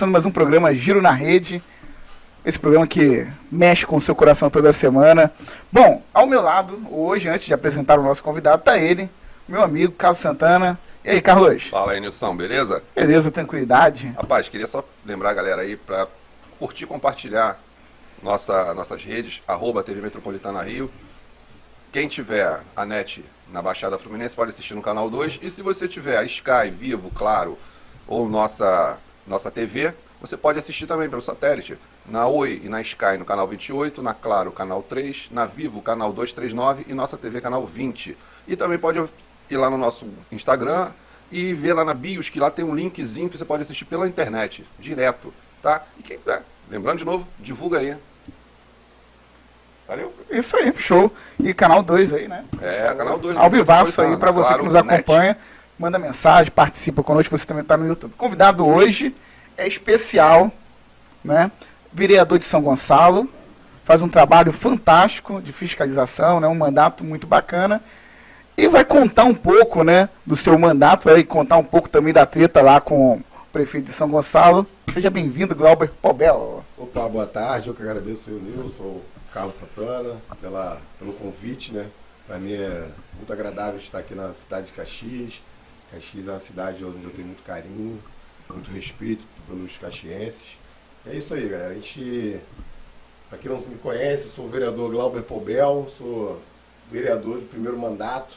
começando mais um programa Giro na Rede. Esse programa que mexe com o seu coração toda semana. Bom, ao meu lado, hoje, antes de apresentar o nosso convidado, está ele, meu amigo Carlos Santana. E aí, Carlos? Fala aí, Nilson, beleza? Beleza, tranquilidade. Rapaz, queria só lembrar a galera aí para curtir e compartilhar nossas redes, @TV Metropolitana Rio. Quem tiver a NET na Baixada Fluminense pode assistir no canal 2. E se você tiver a Sky, Vivo, Claro ou nossa TV, você pode assistir também pelo satélite. Na Oi e na Sky no canal 28, na Claro canal 3, na Vivo canal 239 e nossa TV canal 20. E também pode ir lá no nosso Instagram e ver lá na BIOS, que lá tem um linkzinho que você pode assistir pela internet, direto, tá? E quem tá, lembrando de novo, divulga aí. Valeu? Isso aí, show. E canal 2 aí, né? Canal 2. Ao vivaço aí, para você Claro, que nos acompanha. Manda mensagem, participa conosco, você também está no YouTube. Convidado hoje é especial, né? Vereador de São Gonçalo, faz um trabalho fantástico de fiscalização, né? Um mandato muito bacana. E vai contar um pouco, né, do seu mandato, vai contar um pouco também da treta lá com o prefeito de São Gonçalo. Seja bem-vindo, Glauber Pobel. Opa, boa tarde, eu que agradeço, Nilson, o Carlos Santana, pelo convite, né? Para mim é muito agradável estar aqui na cidade de Caxias. Caxias é uma cidade onde eu tenho muito carinho, muito respeito pelos caxienses. É isso aí, galera. Para quem não me conhece, sou o vereador Glauber Pobel, sou vereador de primeiro mandato.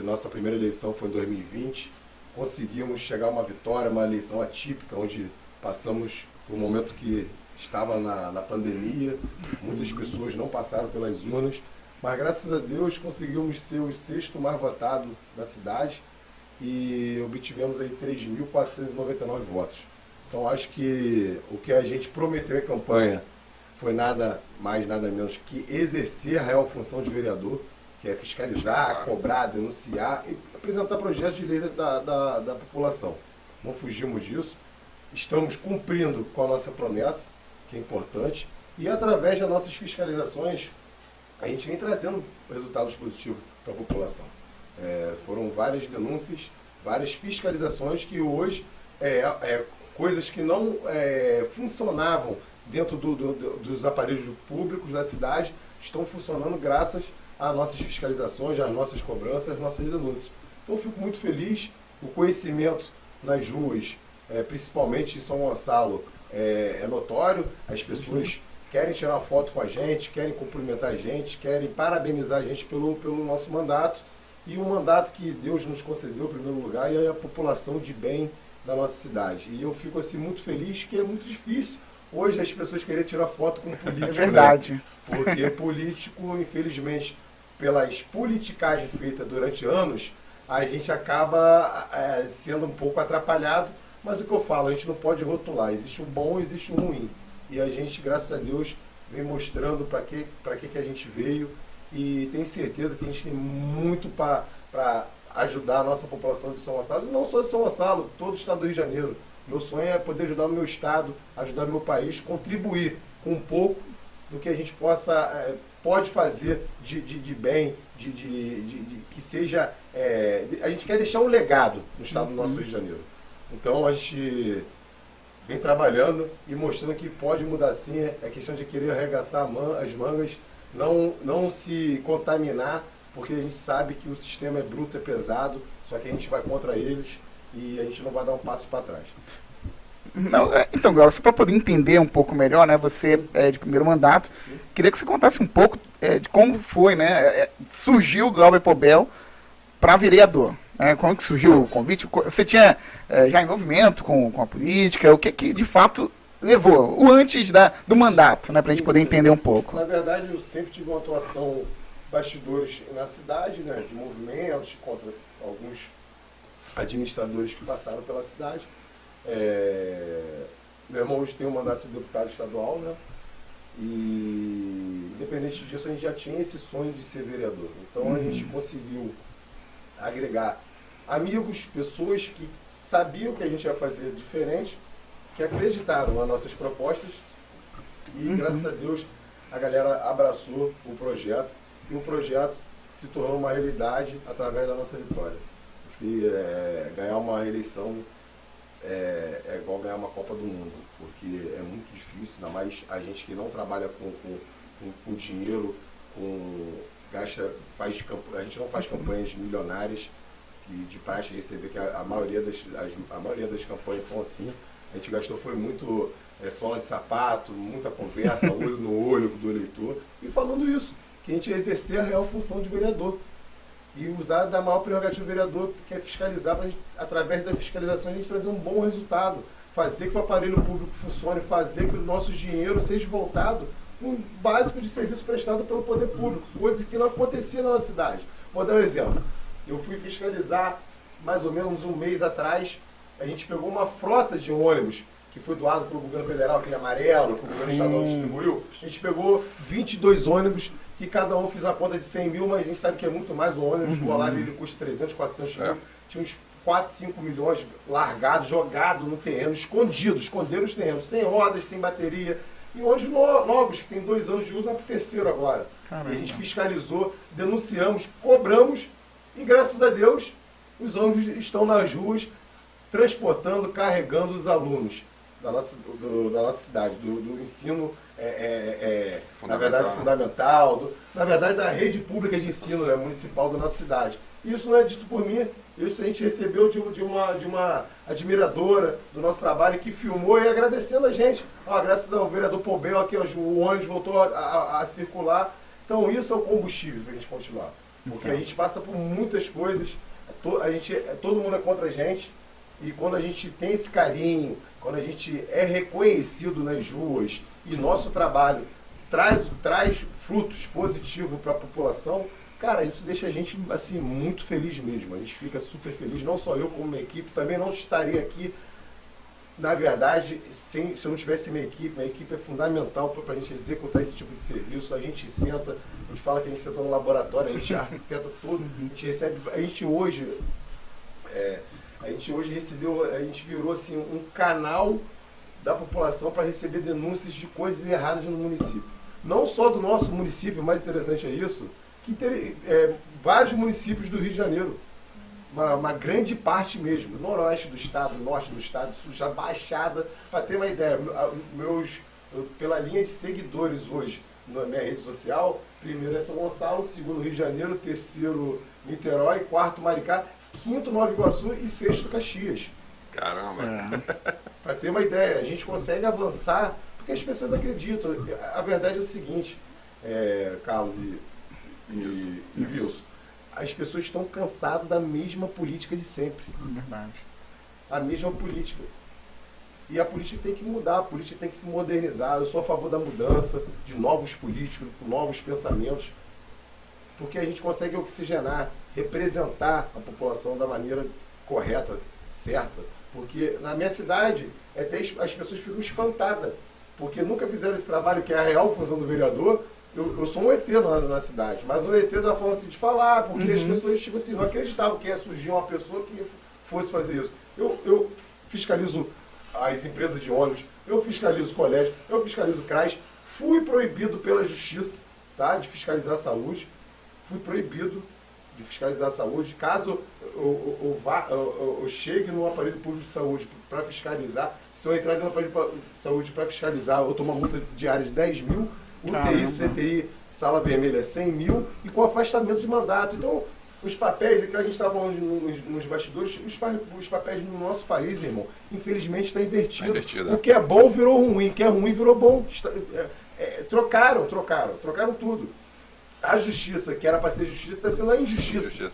Nossa primeira eleição foi em 2020. Conseguimos chegar a uma vitória, uma eleição atípica, onde passamos por um momento que estava na pandemia. Muitas pessoas não passaram pelas urnas, mas graças a Deus conseguimos ser o sexto mais votado da cidade e obtivemos aí 3.499 votos. Então acho que o que a gente prometeu em campanha foi nada mais, nada menos que exercer a real função de vereador, que é fiscalizar, cobrar, denunciar e apresentar projetos de lei da população. Não fugimos disso, estamos cumprindo com a nossa promessa, que é importante, e através das nossas fiscalizações, a gente vem trazendo resultados positivos para a população. Foram várias denúncias, várias fiscalizações que hoje, coisas que não funcionavam dentro dos aparelhos públicos da cidade, estão funcionando graças às nossas fiscalizações, às nossas cobranças, às nossas denúncias. Então eu fico muito feliz, o conhecimento nas ruas, principalmente em São Gonçalo, é notório, as pessoas querem tirar foto com a gente, querem cumprimentar a gente, querem parabenizar a gente pelo nosso mandato, e um mandato que Deus nos concedeu em primeiro lugar é a população de bem da nossa cidade. E eu fico assim muito feliz, que é muito difícil hoje as pessoas querem tirar foto com político. É verdade. Né? Porque político, infelizmente, pelas politicagens feitas durante anos, a gente acaba sendo um pouco atrapalhado, mas o que eu falo, a gente não pode rotular, existe o bom, existe o ruim. E a gente, graças a Deus, vem mostrando para que a gente veio, e tenho certeza que a gente tem muito para ajudar a nossa população de São Gonçalo, e não só de São Gonçalo, todo o estado do Rio de Janeiro. Meu sonho é poder ajudar o meu estado, ajudar o meu país, contribuir com um pouco do que a gente pode fazer de bem, que seja... a gente quer deixar um legado no estado do nosso Rio de Janeiro. Então a gente vem trabalhando e mostrando que pode mudar sim, é questão de querer arregaçar as mangas, não se contaminar, porque a gente sabe que o sistema é bruto, é pesado, só que a gente vai contra eles e a gente não vai dar um passo para trás. Não, então, Glauber, só para poder entender um pouco melhor, né? Você é de primeiro mandato, sim. Queria que você contasse um pouco de como foi, né? Surgiu o Glauber Pobel para vereador. Como que surgiu o convite? Você tinha já envolvimento com a política? O que de fato levou? O antes do mandato, né? Para a gente poder entender um pouco. Na verdade, eu sempre tive uma atuação bastidores na cidade, né? De movimentos contra alguns administradores que passaram pela cidade. Meu irmão hoje tem um mandato de deputado estadual, né? E independente disso, a gente já tinha esse sonho de ser vereador. Então a gente conseguiu agregar amigos, pessoas que sabiam que a gente ia fazer diferente, que acreditaram nas nossas propostas, e graças a Deus a galera abraçou o projeto, e o projeto se tornou uma realidade através da nossa vitória. E ganhar uma eleição é igual ganhar uma Copa do Mundo, porque é muito difícil, ainda mais a gente que não trabalha com dinheiro, a gente não faz campanhas milionárias, que de praxe você vê que a maioria das campanhas são assim. A gente gastou foi muito sola de sapato, muita conversa, olho no olho do eleitor, e falando isso, que a gente ia exercer a real função de vereador. E usar da maior prerrogativa do vereador, que é fiscalizar, para através da fiscalização a gente trazer um bom resultado, fazer que o aparelho público funcione, fazer que o nosso dinheiro seja voltado para um básico de serviço prestado pelo poder público, coisa que não acontecia na nossa cidade. Vou dar um exemplo. Eu fui fiscalizar mais ou menos um mês atrás, a gente pegou uma frota de ônibus que foi doado pelo governo federal, aquele amarelo, que o governo estadual distribuiu. A gente pegou 22 ônibus, que cada um fez a conta de 100 mil, mas a gente sabe que é muito mais. O ônibus escolar ele custa 300, 400 mil. Tinha uns 4, 5 milhões largados, jogados no terreno, esconderam os terrenos, sem rodas, sem bateria. E ônibus novos, que tem 2 anos de uso, vai para o terceiro agora. Caramba. E a gente fiscalizou, denunciamos, cobramos, e graças a Deus, os ônibus estão nas ruas, transportando, carregando os alunos da nossa cidade, do ensino, na verdade, fundamental, na verdade, da rede pública de ensino, né, municipal da nossa cidade. Isso não é dito por mim, isso a gente recebeu de uma admiradora do nosso trabalho que filmou e agradecendo a gente. Graças ao vereador Pombel, aqui o ônibus voltou a circular. Então isso é o combustível para a gente continuar. Porque a gente passa por muitas coisas, todo mundo é contra a gente, e quando a gente tem esse carinho, quando a gente é reconhecido nas ruas e nosso trabalho traz frutos positivos para a população, cara, isso deixa a gente assim, muito feliz mesmo. A gente fica super feliz, não só eu como minha equipe, também não estaria aqui, na verdade, se eu não tivesse minha equipe é fundamental para a gente executar esse tipo de serviço. A gente senta, a gente fala que a gente senta no laboratório, a gente arquiteta tudo, a gente recebe, a gente hoje recebeu, a gente virou assim um canal da população para receber denúncias de coisas erradas no município. Não só do nosso município, o mais interessante é isso, que vários municípios do Rio de Janeiro, uma grande parte mesmo, noroeste do estado, norte do estado, sul, já Baixada, para ter uma ideia, pela linha de seguidores hoje na minha rede social, primeiro é São Gonçalo, segundo Rio de Janeiro, terceiro Niterói, quarto Maricá, quinto Nova Iguaçu e sexto Caxias. Caramba! Para ter uma ideia, a gente consegue avançar porque as pessoas acreditam. A verdade é o seguinte, Carlos e Wilson, as pessoas estão cansadas da mesma política de sempre. Verdade. A mesma política. E a política tem que mudar, a política tem que se modernizar. Eu sou a favor da mudança, de novos políticos, com novos pensamentos, porque a gente consegue oxigenar, representar a população da maneira correta, certa. Porque na minha cidade, até as pessoas ficam espantadas, porque nunca fizeram esse trabalho que é a real função do vereador. Eu sou um ET na cidade, mas um ET da forma assim, de falar, porque as pessoas tipo assim, não acreditavam que ia surgir uma pessoa que fosse fazer isso. Eu fiscalizo as empresas de ônibus, eu fiscalizo o colégio, eu fiscalizo o CRAS, fui proibido pela justiça, tá, de fiscalizar a saúde, fui proibido de fiscalizar a saúde. Caso eu chegue no aparelho público de saúde para fiscalizar, se eu entrar dentro do aparelho de saúde para fiscalizar, eu tomo uma multa diária de 10 mil, UTI, CTI, sala vermelha 100 mil e com afastamento de mandato. Então, os papéis, que a gente estava falando nos bastidores, os papéis no nosso país, irmão, infelizmente está invertido. O que é bom virou ruim, o que é ruim virou bom. Trocaram tudo. A justiça, que era para ser justiça, está sendo a injustiça.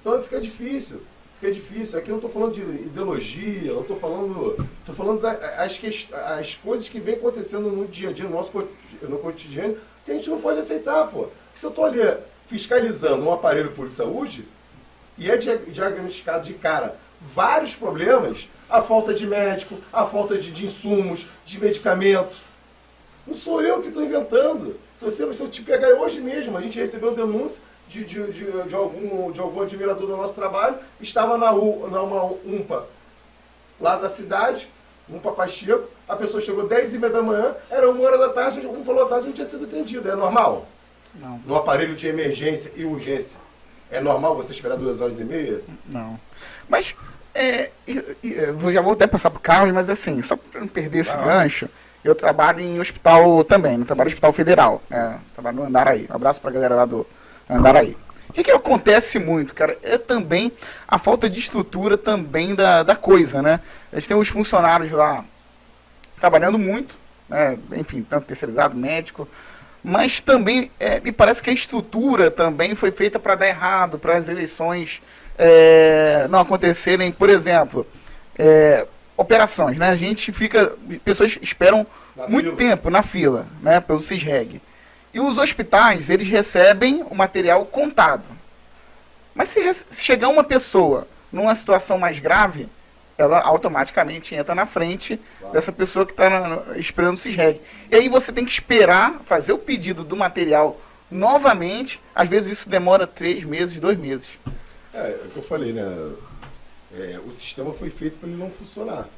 Então fica difícil. Aqui eu não estou falando de ideologia, eu estou falando das coisas que vem acontecendo no dia a dia, no cotidiano, que a gente não pode aceitar, pô. Se eu estou ali fiscalizando um aparelho público de saúde e é diagnosticado de cara vários problemas, a falta de médico, a falta de insumos, de medicamentos, não sou eu que estou inventando. Se eu te pegar hoje mesmo, a gente recebeu denúncia de algum admirador do nosso trabalho, estava numa UMPA lá da cidade, UMPA Pacheco, a pessoa chegou 10h30 da manhã, era 1h da tarde, a UMPA lotada não tinha sido atendido. É normal? Não. No aparelho de emergência e urgência, é normal você esperar 2h30? Não. Mas Eu já vou até passar para o Carlos, mas assim, só para não perder esse Vai lá. gancho, eu trabalho em hospital também, trabalho no Hospital Federal, trabalho no Andaraí. Um abraço para a galera lá do Andaraí. O que acontece muito, cara, é também a falta de estrutura também da coisa, né? A gente tem os funcionários lá trabalhando muito, né? Enfim, tanto terceirizado, médico, mas também me parece que a estrutura também foi feita para dar errado, para as eleições não acontecerem, por exemplo, operações, né? A gente pessoas esperam muito tempo na fila, né, pelo CISREG. E os hospitais, eles recebem o material contado. Mas se chegar uma pessoa numa situação mais grave, ela automaticamente entra na frente dessa pessoa que está esperando o CISREG. E aí você tem que esperar, fazer o pedido do material novamente. Às vezes isso demora 3 meses, 2 meses. É o que eu falei, né? O sistema foi feito para ele não funcionar.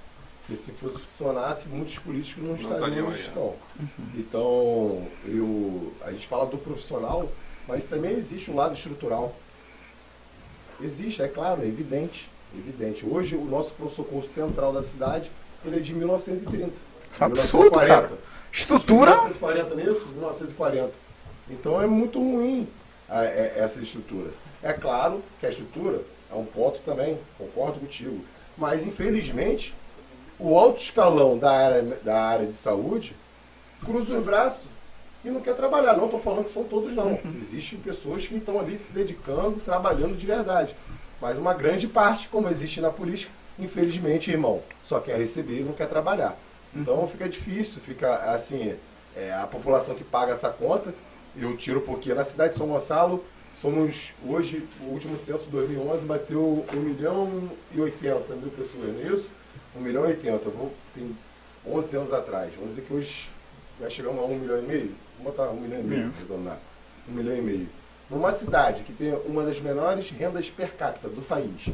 Porque se fosse funcionasse, muitos políticos não estariam onde estão. Então, a gente fala do profissional, mas também existe um lado estrutural. Existe, é claro, é evidente. Evidente. Hoje, o nosso pronto-socorro central da cidade, ele é de 1930. Isso é um absurdo, cara. Estrutura... 1940 nisso? 1940. Então, é muito ruim essa estrutura. É claro que a estrutura é um ponto também, concordo contigo. Mas, infelizmente, o alto escalão da área de saúde cruza os braços e não quer trabalhar. Não estou falando que são todos, não. Existem pessoas que estão ali se dedicando, trabalhando de verdade. Mas uma grande parte, como existe na política, infelizmente, irmão, só quer receber e não quer trabalhar. Então fica difícil, fica assim, a população que paga essa conta, eu tiro um pouquinho. Na cidade de São Gonçalo, somos, hoje, o último censo de 2011 bateu 1.080.000 pessoas, não é isso? 1.080.000, tem 11 anos atrás. Vamos dizer que hoje vai chegar a 1,5 milhão. Vamos botar 1,5 milhão, arredondar. 1,5 milhão. Numa cidade que tem uma das menores rendas per capita do país,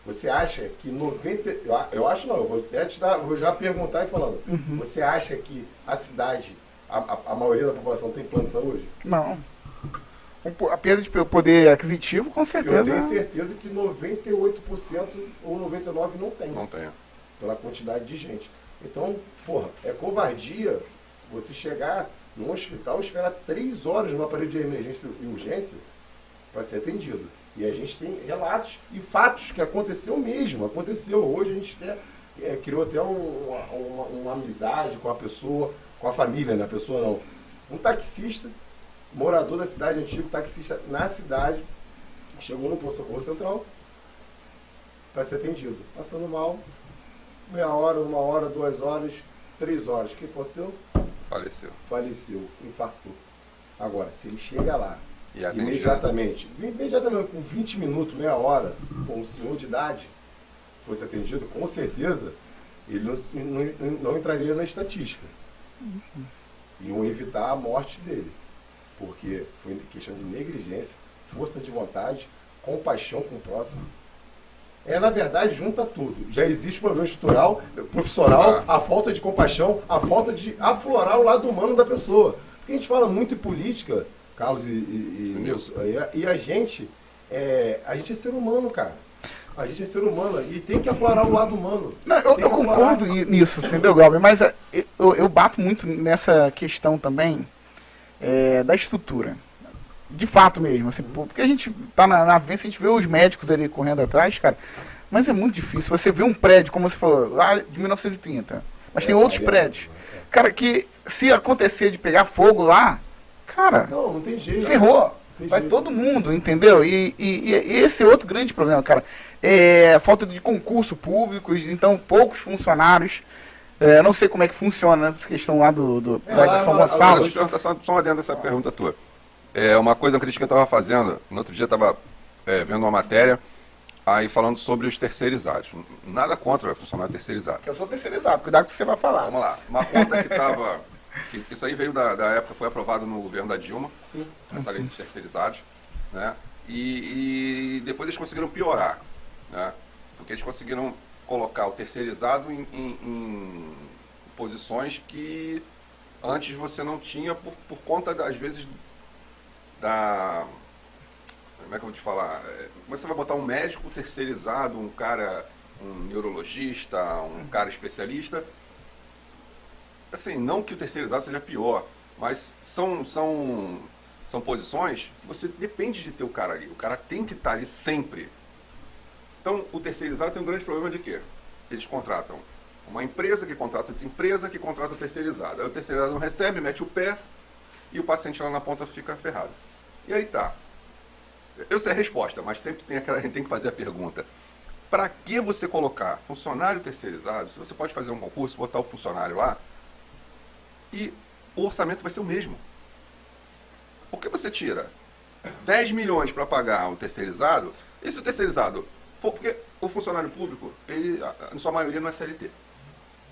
você acha que 90... Eu acho não, eu vou até vou já perguntar e falando. Você acha que a cidade, a maioria da população tem plano de saúde? Não. A perda de poder aquisitivo, com certeza. Eu tenho certeza que 98% ou 99% não tem. Não tem. Pela quantidade de gente. Então, porra, é covardia você chegar num hospital e esperar 3 horas no aparelho de emergência e urgência para ser atendido. E a gente tem relatos e fatos que aconteceu mesmo. Aconteceu. Hoje a gente criou até uma amizade com a pessoa, com a família, né? A pessoa não. Um taxista, morador da cidade, antigo taxista na cidade, chegou no pronto-socorro central para ser atendido. Passando mal, meia hora, 1 hora, 2 horas, 3 horas. O que aconteceu? Faleceu, infartou. Agora, se ele chega lá, imediatamente, com 20 minutos, meia hora, com um senhor de idade, fosse atendido, com certeza, ele não entraria na estatística. Iam evitar a morte dele. Porque foi questão de negligência, força de vontade, compaixão com o próximo. Na verdade, junta tudo. Já existe problema estrutural, profissional, a falta de compaixão, a falta de aflorar o lado humano da pessoa. Porque a gente fala muito em política, Carlos e Nilson, e a gente é ser humano, cara. A gente é ser humano e tem que aflorar o lado humano. Não, eu concordo nisso, entendeu, Galber? Mas eu bato muito nessa questão também da estrutura. De fato mesmo, assim, porque a gente tá na vivência, a gente vê os médicos ali correndo atrás, cara, mas é muito difícil. Você vê um prédio, como você falou, lá de 1930, mas tem outros prédios. Cara, que se acontecer de pegar fogo lá, cara, não tem jeito. Ferrou. Vai todo mundo, entendeu? E esse é outro grande problema, cara. A falta de concurso público, então poucos funcionários. Não sei como é que funciona essa questão lá da São Gonçalo. Deixa eu perguntar só uma dentro dessa pergunta tua. Uma coisa, uma crítica que eu estava fazendo, no outro dia eu estava vendo uma matéria, aí falando sobre os terceirizados. Nada contra funcionário terceirizado. Eu sou terceirizado, cuidado com o que você vai falar. Vamos lá. Uma conta que estava... Isso aí veio da época, foi aprovado no governo da Dilma, Sim. Essa lei dos terceirizados, né? E depois eles conseguiram piorar, né? Porque eles conseguiram colocar o terceirizado em posições que antes você não tinha por conta, às vezes, como é que eu vou te falar? Como é que você vai botar um médico terceirizado, um cara, um neurologista, um cara especialista? Assim, não que o terceirizado seja pior, mas são posições que você depende de ter o cara ali. O cara tem que estar ali sempre. Então, o terceirizado tem um grande problema de quê? Eles contratam uma empresa que contrata outra empresa que contrata o terceirizado. Aí o terceirizado não recebe, mete o pé e o paciente lá na ponta fica ferrado. E aí tá. Eu sei a resposta, mas sempre a gente tem que fazer a pergunta. Para que você colocar funcionário terceirizado, se você pode fazer um concurso, botar o funcionário lá, e o orçamento vai ser o mesmo? Por que você tira 10 milhões para pagar o terceirizado, e se o terceirizado... Porque o funcionário público, ele, em sua maioria, não é CLT.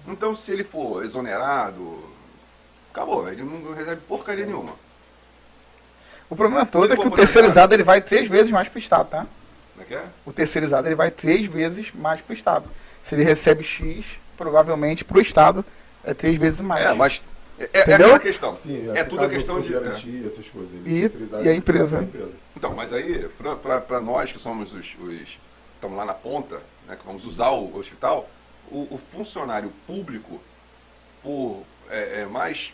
Então, se ele for exonerado, acabou, ele não recebe porcaria nenhuma. O problema todo é que o terceirizado ele vai 3 vezes mais para o Estado, tá? Como é que é? O terceirizado ele vai 3 vezes mais para o Estado. Se ele recebe X, provavelmente para o Estado é 3 vezes mais. Mas é Entendeu? aquela questão. Sim, É tudo a questão de... garantia, essas coisas. E a empresa. Então, mas aí, para nós que somos estamos lá na ponta, né, que vamos usar o hospital, o funcionário público, por mais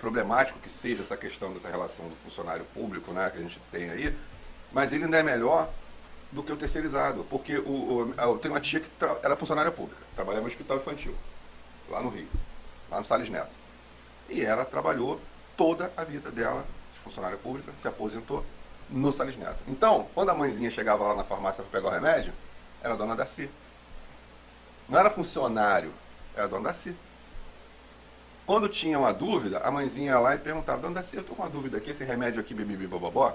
problemático que seja essa questão dessa relação do funcionário público, né, que a gente tem aí, mas ele ainda é melhor do que o terceirizado, porque eu tenho uma tia que era funcionária pública, trabalhava no hospital infantil, lá no Rio, lá no Salles Neto. E ela trabalhou toda a vida dela de funcionária pública, se aposentou no Salles Neto. Então, quando a mãezinha chegava lá na farmácia para pegar o remédio, era dona da CI. Não era funcionário, era dona da CI. Quando tinha uma dúvida, a mãezinha ia lá e perguntava: dona da CI, eu estou com uma dúvida aqui, esse remédio aqui, bibibi, bobobó.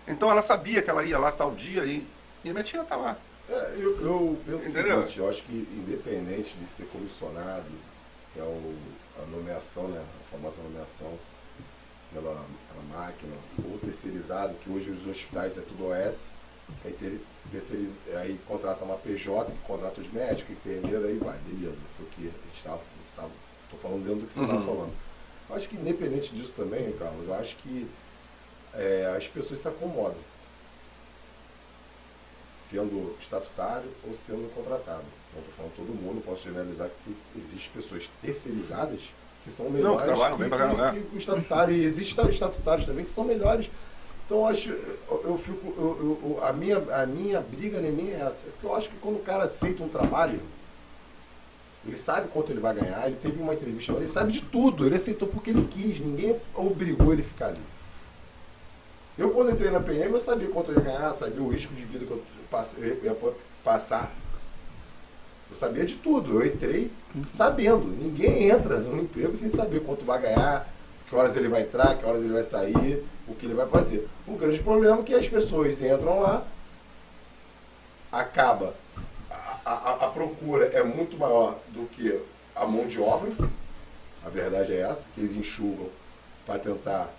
Então ela sabia que ela ia lá tal dia e a minha tia está lá. Eu penso Entendeu? o seguinte, eu acho que independente de ser comissionado, que é a nomeação, né, a famosa nomeação pela máquina, ou terceirizado, que hoje os hospitais é tudo OS, aí contrata uma PJ, que contrata os médicos, enfermeiro, aí vai, beleza. Foi o que estou falando dentro do que você estava falando. Eu acho que independente disso também, Carlos, eu acho que as pessoas se acomodam, sendo estatutário ou sendo contratado. Não estou falando todo mundo, posso generalizar que existem pessoas terceirizadas que são melhores. Não, que trabalham bem pra caramba, que o estatutário. E existem estatutários também que são melhores. Então a minha briga nem é essa. Porque eu acho que quando o cara aceita um trabalho, ele sabe quanto ele vai ganhar, ele teve uma entrevista, ele sabe de tudo, ele aceitou porque ele quis, ninguém obrigou ele a ficar ali. Eu, quando entrei na PM, eu sabia quanto eu ia ganhar, sabia o risco de vida que eu ia passar. Eu sabia de tudo, eu entrei sabendo. Ninguém entra no emprego sem saber quanto vai ganhar, que horas ele vai entrar, que horas ele vai sair, o que ele vai fazer. O grande problema é que as pessoas entram lá, acaba, a procura é muito maior do que a mão de obra, a verdade é essa, que eles enxugam para tentar,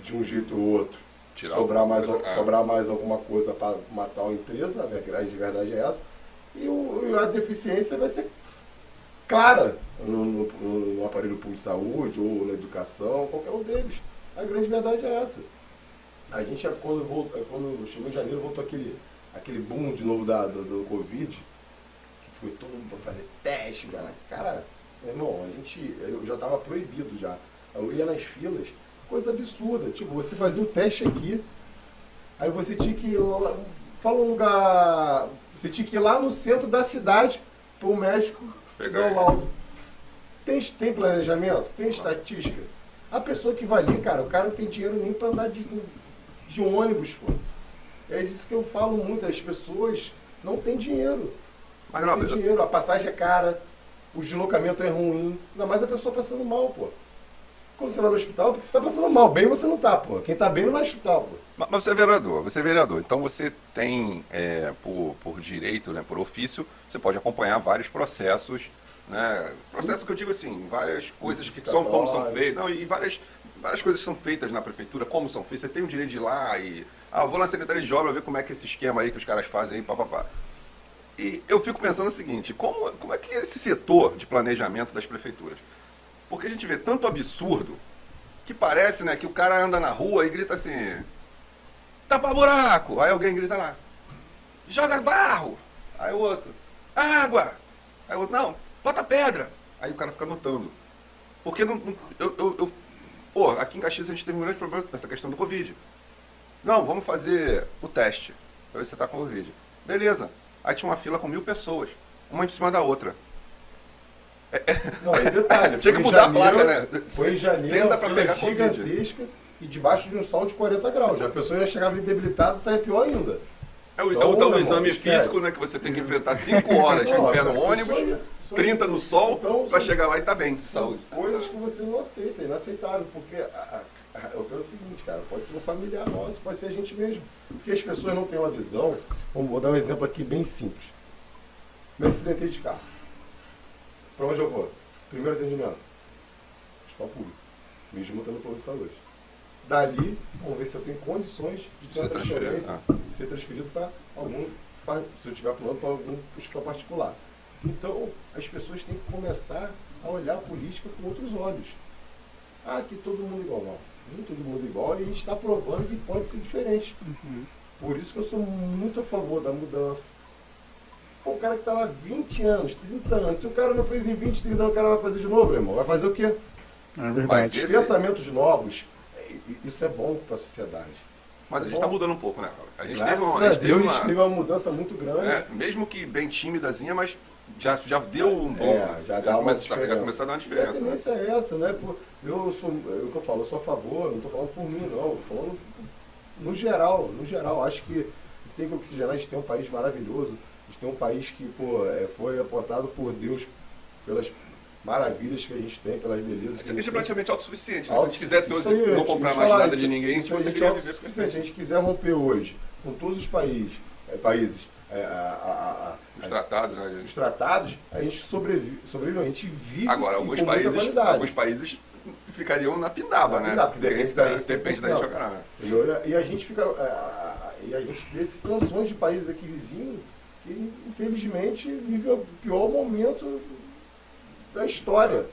de um jeito ou outro, sobrar mais alguma coisa para matar a empresa, a verdade é essa. E a deficiência vai ser clara no aparelho público de saúde ou na educação, qualquer um deles. A grande verdade é essa. A gente, quando chegou em janeiro, voltou aquele boom de novo do Covid, que foi todo mundo para fazer teste, cara, meu irmão, eu já estava proibido já. Eu ia nas filas, coisa absurda. Tipo, você fazia um teste aqui, aí você tinha que ir lá, fala um lugar, você tinha que ir lá no centro da cidade para o médico pegar o laudo. Tem planejamento? Tem estatística? A pessoa que vai ali, cara, o cara não tem dinheiro nem para andar de ônibus, pô. É isso que eu falo muito, as pessoas não têm dinheiro. Não tem dinheiro, a passagem é cara, o deslocamento é ruim, ainda mais a pessoa passando mal, pô. Quando você vai no hospital, porque você está passando mal, bem você não está, pô. Quem está bem não vai no hospital, pô. Mas você é vereador, então você tem, por direito, né, por ofício, você pode acompanhar vários processos, né? Processos que eu digo assim, várias coisas que são como são feitas, não, e várias coisas que são feitas na prefeitura, como são feitas, você tem o direito de ir lá e, eu vou na Secretaria de Obra ver como é que esse esquema aí que os caras fazem aí, papapá. E eu fico pensando o seguinte, como é que é esse setor de planejamento das prefeituras? Porque a gente vê tanto absurdo que parece, né, que o cara anda na rua e grita assim: tapa buraco. Aí alguém grita lá, joga barro. Aí o outro, água. Aí o outro, não, bota pedra. Aí o cara fica anotando. Porque pô, aqui em Caxias a gente teve um grande problema nessa questão do Covid. Não, vamos fazer o teste, pra ver se você tá com Covid. Beleza. Aí tinha uma fila com 1000 pessoas, uma em cima da outra. Não, e detalhe, tinha que mudar a placa, né? Foi em janeiro, Tenta uma pra fila pegar Covid. gigantesca e debaixo de um sol de 40 graus. A pessoa já chegava ali debilitada e saia pior ainda. Então o exame esquece. físico, né, que você tem que enfrentar 5 horas em pé no ônibus, isso aí. 30 no sol, Então, pra são- chegar lá e tá bem, de São saúde. coisas que você não aceita, é inaceitável, porque eu penso o seguinte, cara, pode ser um familiar nosso, pode ser a gente mesmo. Porque as pessoas não têm uma visão, vou dar um exemplo aqui bem simples. Me acidentei de carro. Pra onde eu vou? Primeiro atendimento. Hospital público. Mesmo estando no plano de saúde. Dali, vamos ver se eu tenho condições de ter Ser uma transferência, transferido, ser transferido para algum, se eu tiver plano, para algum hospital particular. Então, as pessoas têm que começar a olhar a política com outros olhos. Ah, que todo mundo igual. Não, nem todo mundo igual e a gente está provando que pode ser diferente. Por isso que eu sou muito a favor da mudança. Pô, o cara que está lá 20 anos, 30 anos, se o cara não fez em 20, 30 anos, o cara vai fazer de novo, irmão. Vai fazer o quê? É Mas verdade. esse- Pensamentos novos, isso é bom para a sociedade. Mas a gente tá mudando um pouco, né, cara? A gente Graças teve uma, a a gente teve Deus, uma- teve uma mudança muito grande. mesmo que bem tímidazinha, mas já deu um bom. Já dá uma já diferença. começou a dar uma E a diferença. Né? tendência é essa, né? Pô, eu sou, é o que eu falo, eu sou a favor, não estou falando por mim, não. Estou falando no geral, no geral. Acho que tem que oxigenar, a gente tem um país maravilhoso, a gente tem um país que, pô, foi apontado por Deus pelas maravilhas que a gente tem, pelas belezas que A gente é praticamente autossuficiente. Né? Se a gente Autossuficiente. quisesse hoje Isso aí, não comprar isso mais falar, nada isso- de ninguém, a gente isso aí, conseguiria viver Se a perfeito. gente quiser romper hoje com todos os países Os tratados, né? os tratados, a gente sobrevive, a gente vive Agora, e com muita qualidade. alguns países ficariam na pindaba, né? Pindaba, porque depende da gente, depende da gente 100%. jogar. Entendeu? E a gente fica. E a gente vê situações de países aqui vizinhos que, infelizmente, vivem o pior momento da história.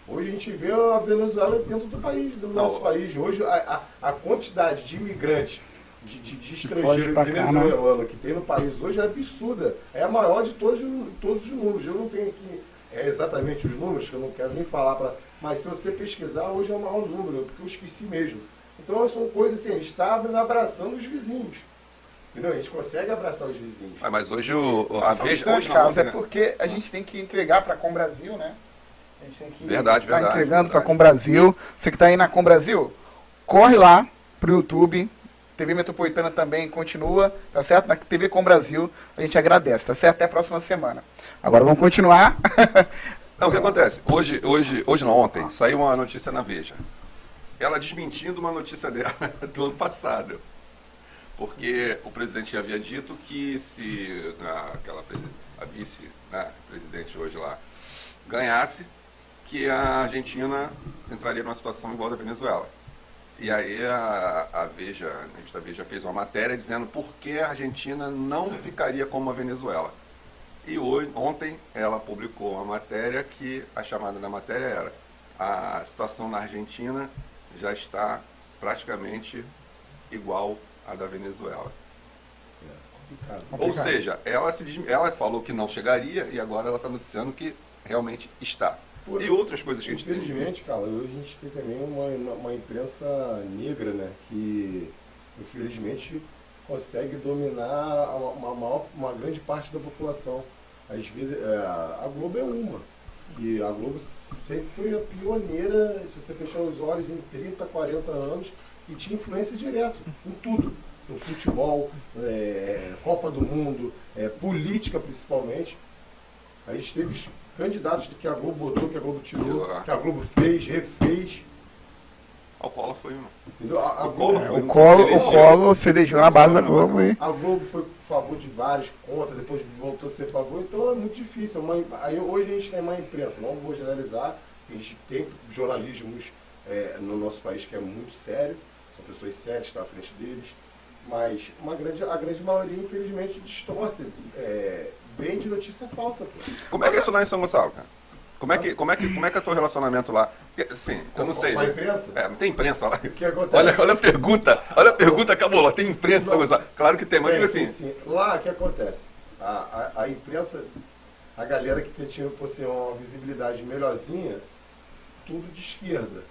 Hoje a gente vê a Venezuela dentro do país, do nosso país. Hoje a quantidade de imigrantes, de estrangeiro pra cá, né? venezuelano que tem no país hoje é absurda. É a maior de todos os números. Eu não tenho aqui exatamente os números, que eu não quero nem falar, mas se você pesquisar, hoje é o maior número, porque eu esqueci mesmo. Então são coisas assim, a gente está abraçando os vizinhos. Entendeu? A gente consegue abraçar os vizinhos. Mas hoje a Veja... Questão Hoje de não, causa ontem, é né? porque a gente tem que entregar para a Com Brasil, né? A gente tem que Verdade, estar verdade, entregando para a verdade. Com Brasil. Você que está aí na Com Brasil, corre lá pro YouTube. TV Metropolitana também continua, tá certo? Na TV Com Brasil, a gente agradece, tá certo? Até a próxima semana. Agora vamos continuar. Não, o que acontece? Hoje não, ontem, saiu uma notícia na Veja. Ela desmentindo uma notícia dela do ano passado. Porque o presidente havia dito que se a vice-presidente hoje lá ganhasse, que a Argentina entraria numa situação igual a da Venezuela. E aí a revista Veja fez uma matéria dizendo por que a Argentina não ficaria como a Venezuela. E ontem ela publicou uma matéria que a chamada da matéria era: a situação na Argentina já está praticamente igual à da Venezuela. Ou seja, ela falou que não chegaria e agora ela está noticiando que realmente está. E outras coisas que a gente tem. Infelizmente, cara, hoje a gente tem também uma imprensa negra, né? Que infelizmente consegue dominar uma grande parte da população. Às vezes, a Globo é uma. E a Globo sempre foi a pioneira, se você fechar os olhos, em 30, 40 anos, e tinha influência direta em tudo. No futebol, Copa do Mundo, política principalmente. A gente teve candidatos que a Globo botou, que a Globo tirou, que a Globo fez, refez. O Collor foi um. Entendeu? A O Globo, Collor foi O Collor se deixou na base da Globo e... a Globo foi a favor de vários, contra, depois voltou a ser a favor, então é muito difícil. Aí hoje a gente tem uma imprensa, não vou generalizar, a gente tem jornalismos no nosso país que é muito sério, são pessoas sérias que estão à frente deles, mas a grande maioria, infelizmente, distorce, vem de notícia falsa. Pô. Como é que é isso lá em São Gonçalo, cara? Como é que é o teu relacionamento lá? Porque, assim, eu não sei. Com a imprensa? Não tem imprensa lá. O que acontece? Olha a pergunta, Cabola. Tem imprensa, Gonçalo? Claro que tem, mas digo assim. Sim. Lá, o que acontece? A imprensa, a galera que tinha assim, uma visibilidade melhorzinha, tudo de esquerda.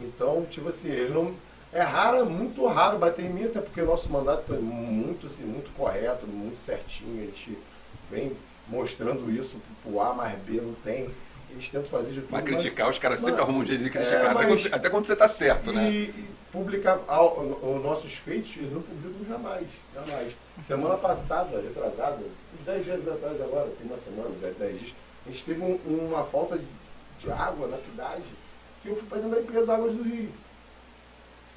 Então, tipo assim, ele não... É raro, muito raro bater em mim, até porque o nosso mandato é muito, assim, muito correto, muito certinho. A gente vem mostrando isso pro A mais B, não tem. Eles tentam fazer de tudo. Mas criticar, os caras sempre arrumam um jeito de criticar, até quando você tá certo, né? E publicar os nossos feitos, eles não publicam jamais. Semana passada, retrasada, uns 10 dias atrás agora, tem uma semana, 10 dias, a gente teve uma falta de água na cidade, que eu fui para dentro da empresa Águas do Rio.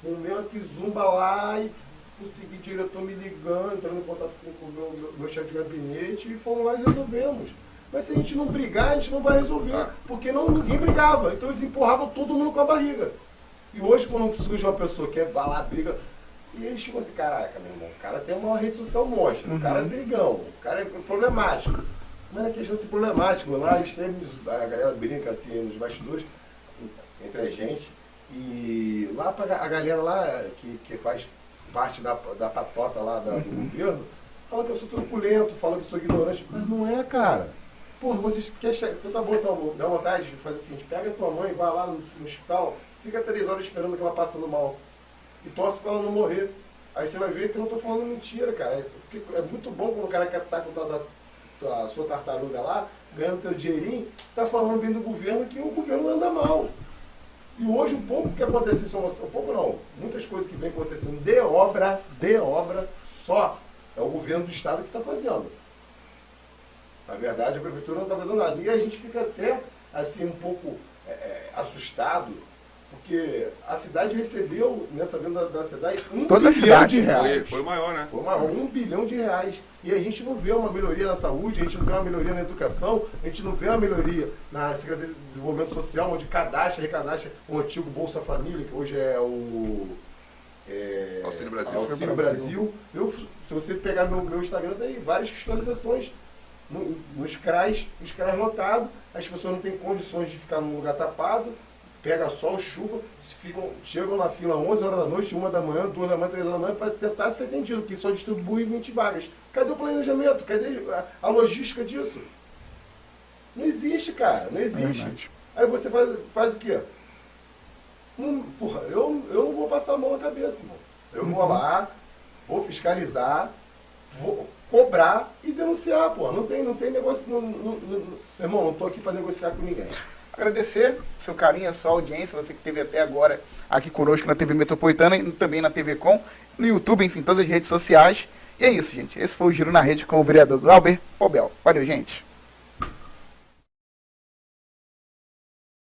O meu que zumba lá e consegui diretor me ligando, entrando em contato com o meu chefe de gabinete e fomos lá e resolvemos. Mas se a gente não brigar, a gente não vai resolver, porque ninguém brigava. Então eles empurravam todo mundo com a barriga. E hoje, quando surge uma pessoa que vai lá, briga, e eles ficam assim, caraca, meu irmão, o cara tem uma rede social monstra, o cara é brigão, o cara é problemático. Não é questão de ser problemático, lá eles têm, a galera brinca assim nos bastidores, entre a gente, e lá a galera lá que faz parte da patota lá do governo, fala que eu sou truculento, fala que eu sou ignorante, mas não é, cara. Pô, vocês querem tá bom, dá vontade de fazer assim, pega a tua mãe, vai lá no hospital, fica 3 horas esperando que ela passando mal. E torce pra ela não morrer. Aí você vai ver que eu não tô falando mentira, cara. É muito bom quando o cara quer estar com a sua tartaruga lá, ganhando teu dinheirinho, tá falando bem do governo que o governo anda mal. E hoje um pouco que acontece, um pouco não, muitas coisas que vem acontecendo de obra só, é o governo do estado que está fazendo. Na verdade, a prefeitura não está fazendo nada. E a gente fica até, assim, um pouco assustado, porque a cidade recebeu, nessa venda da cidade, Toda a cidade. R$1 bilhão. Foi o maior, né? Foi maior, R$1 bilhão. E a gente não vê uma melhoria na saúde, a gente não vê uma melhoria na educação, a gente não vê uma melhoria na Secretaria de Desenvolvimento Social, onde recadastra o antigo Bolsa Família, que hoje é o... Auxílio Brasil. Auxílio Brasil. Se você pegar meu Instagram, tem várias fiscalizações nos CRAs, os CRAs lotados, as pessoas não têm condições de ficar num lugar tapado, pega sol, chuva, chegam na fila 11 horas da noite, 1 da manhã, 2 da manhã, 3 da manhã, para tentar ser atendido, que só distribui 20 vagas. Cadê o planejamento? Cadê a logística disso? Não existe, cara, não existe. Aí você faz o quê? Porra, eu não vou passar a mão na cabeça, irmão. Eu vou lá, vou fiscalizar, vou cobrar e denunciar, pô. Não tem negócio. Meu irmão, não tô aqui para negociar com ninguém. Agradecer seu carinho, a sua audiência, você que esteve até agora aqui conosco na TV Metropolitana e também na TV Com, no YouTube, enfim, todas as redes sociais. E é isso, gente. Esse foi o Giro na Rede com o vereador Glauber Pobel. Valeu, gente.